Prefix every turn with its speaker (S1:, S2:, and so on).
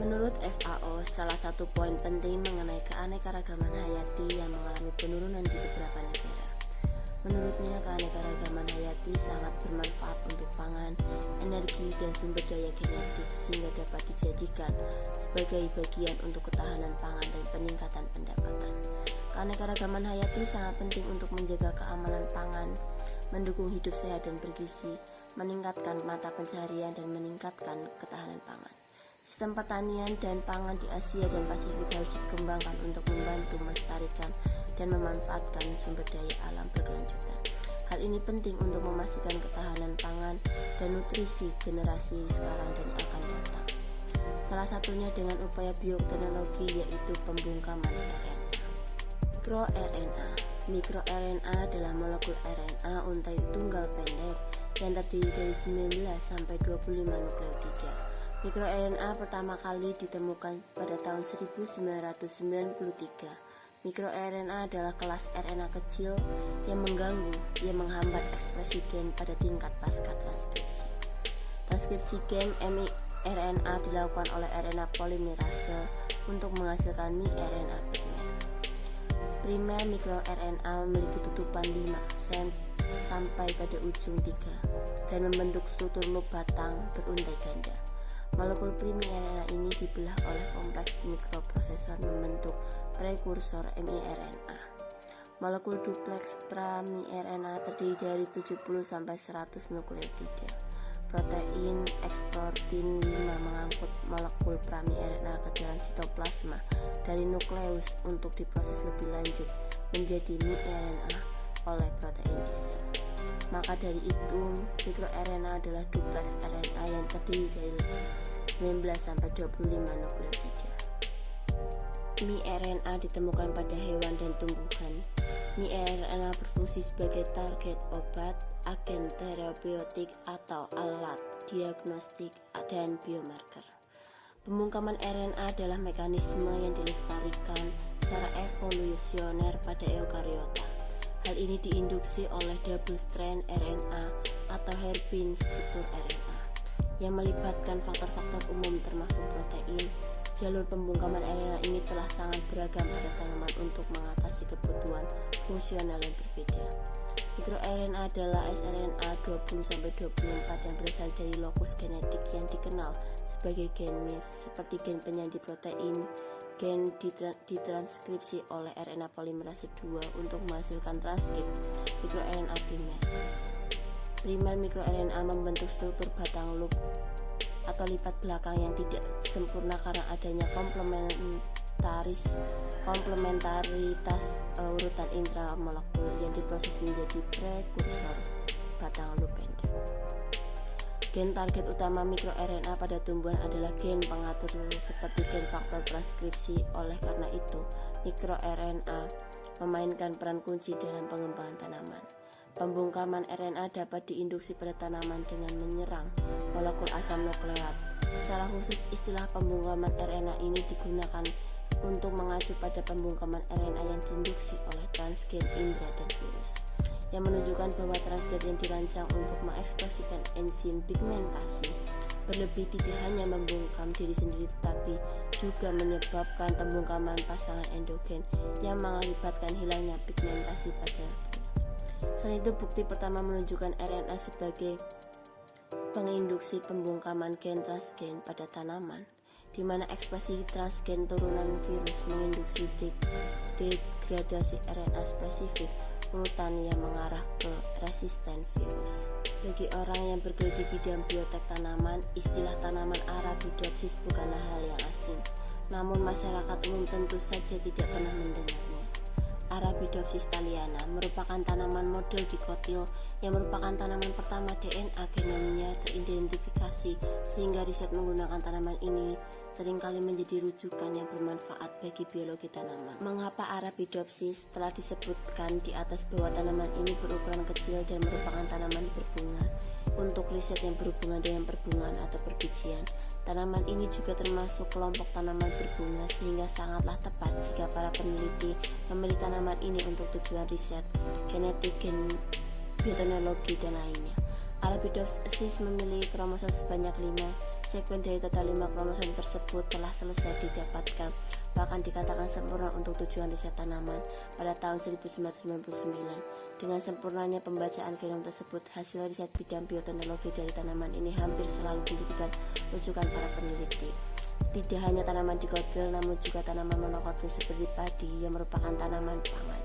S1: Menurut FAO, salah satu poin penting mengenai keanekaragaman hayati yang mengalami penurunan di beberapa negara. Menurutnya, keanekaragaman hayati sangat bermanfaat untuk pangan, energi, dan sumber daya genetik sehingga dapat dijadikan sebagai bagian untuk ketahanan pangan dan peningkatan pendapatan. Keanekaragaman hayati sangat penting untuk menjaga keamanan pangan, mendukung hidup sehat dan bergizi, meningkatkan mata pencaharian, dan meningkatkan ketahanan pangan. Sistem pertanian dan pangan di Asia dan Pasifik harus dikembangkan untuk membantu melestarikan dan memanfaatkan sumber daya alam berkelanjutan. Hal ini penting untuk memastikan ketahanan pangan dan nutrisi generasi sekarang dan yang akan datang. Salah satunya dengan upaya bioteknologi, yaitu pembungkaman RNA. Mikro-RNA. Mikro-RNA adalah molekul RNA untai tunggal pendek yang terdiri dari 19 sampai 25 nukleotida. Mikro-RNA pertama kali ditemukan pada tahun 1993. Mikro-RNA adalah kelas RNA kecil yang menghambat ekspresi gen pada tingkat pasca transkripsi. Transkripsi gen miRNA dilakukan oleh RNA polimerase untuk menghasilkan miRNA primer. Primer mikro-RNA memiliki tutupan 5 cm sampai pada ujung 3 dan membentuk struktur loop batang beruntai ganda. Molekul miRNA ini dibelah oleh kompleks mikroprosesor membentuk prekursor miRNA. Molekul duplex pra-miRNA terdiri dari 70-100 nukleotida. Protein eksportin 5 mengangkut molekul pra-miRNA ke dalam sitoplasma dari nukleus untuk diproses lebih lanjut menjadi miRNA oleh protein di sel. Maka dari itu, mikroRNA adalah duplex RNA yang terdiri dari 19-25 nukleotida. miRNA ditemukan pada hewan dan tumbuhan. miRNA berfungsi sebagai target obat, agen terapeutik, atau alat diagnostik dan biomarker. Pembungkaman RNA adalah mekanisme yang dilestarikan secara evolusioner pada eukariota. Hal ini diinduksi oleh double strand RNA atau hairpin struktur RNA yang melibatkan faktor-faktor umum termasuk protein. Jalur pembungkaman RNA ini telah sangat beragam pada tanaman untuk mengatasi kebutuhan fungsional yang berbeda. MikroRNA adalah sRNA 20-24 yang berasal dari lokus genetik yang dikenal sebagai gen mir, seperti gen penyandi protein. Gen ditranskripsi oleh RNA polimerase 2 untuk menghasilkan transkrip mikroRNA primer. Primer mikroRNA membentuk struktur batang loop atau lipat belakang yang tidak sempurna karena adanya komplementaritas urutan intramolekul yang diproses menjadi prekursor batang loop pendek. Gen target utama mikroRNA pada tumbuhan adalah gen pengatur seperti gen faktor transkripsi. Oleh karena itu, mikroRNA memainkan peran kunci dalam pengembangan tanaman. Pembungkaman RNA dapat diinduksi pada tanaman dengan menyerang molekul asam nukleat. Secara khusus, istilah pembungkaman RNA ini digunakan untuk mengacu pada pembungkaman RNA yang diinduksi oleh transgen indera dan virus, yang menunjukkan bahwa transgen yang dirancang untuk mengekspresikan enzim pigmentasi berlebih tidak hanya membungkam diri sendiri tetapi juga menyebabkan pembungkaman pasangan endogen yang mengakibatkan hilangnya pigmentasi pada kulit. Selain itu, bukti pertama menunjukkan RNA sebagai penginduksi pembungkaman gen transgen pada tanaman, di mana ekspresi transgen turunan virus menginduksi degradasi RNA spesifik urutan yang mengarah ke resisten virus. Bagi orang yang bergelut di bidang biotek tanaman, istilah tanaman Arabidopsis bukanlah hal yang asing, namun masyarakat umum tentu saja tidak pernah mendengarnya. Arabidopsis thaliana merupakan tanaman model dikotil yang merupakan tanaman pertama DNA genomnya teridentifikasi, sehingga riset menggunakan tanaman ini seringkali menjadi rujukan yang bermanfaat bagi biologi tanaman. Mengapa Arabidopsis? Telah disebutkan di atas bahwa tanaman ini berukuran kecil dan merupakan tanaman berbunga. Untuk riset yang berhubungan dengan perbungaan atau perbijian, tanaman ini juga termasuk kelompok tanaman berbunga, sehingga sangatlah tepat jika para peneliti memilih tanaman ini untuk tujuan riset, genetik, bioteknologi, dan lainnya. Arabidopsis memiliki kromosom sebanyak 5. Sekuen dari total 5 kromosom tersebut telah selesai didapatkan, bahkan dikatakan sempurna untuk tujuan riset tanaman pada tahun 1999. Dengan sempurnanya pembacaan genom tersebut, hasil riset bidang bioteknologi dari tanaman ini hampir selalu dijadikan rujukan para peneliti. Tidak hanya tanaman dikotil, namun juga tanaman monokotil seperti padi yang merupakan tanaman pangan.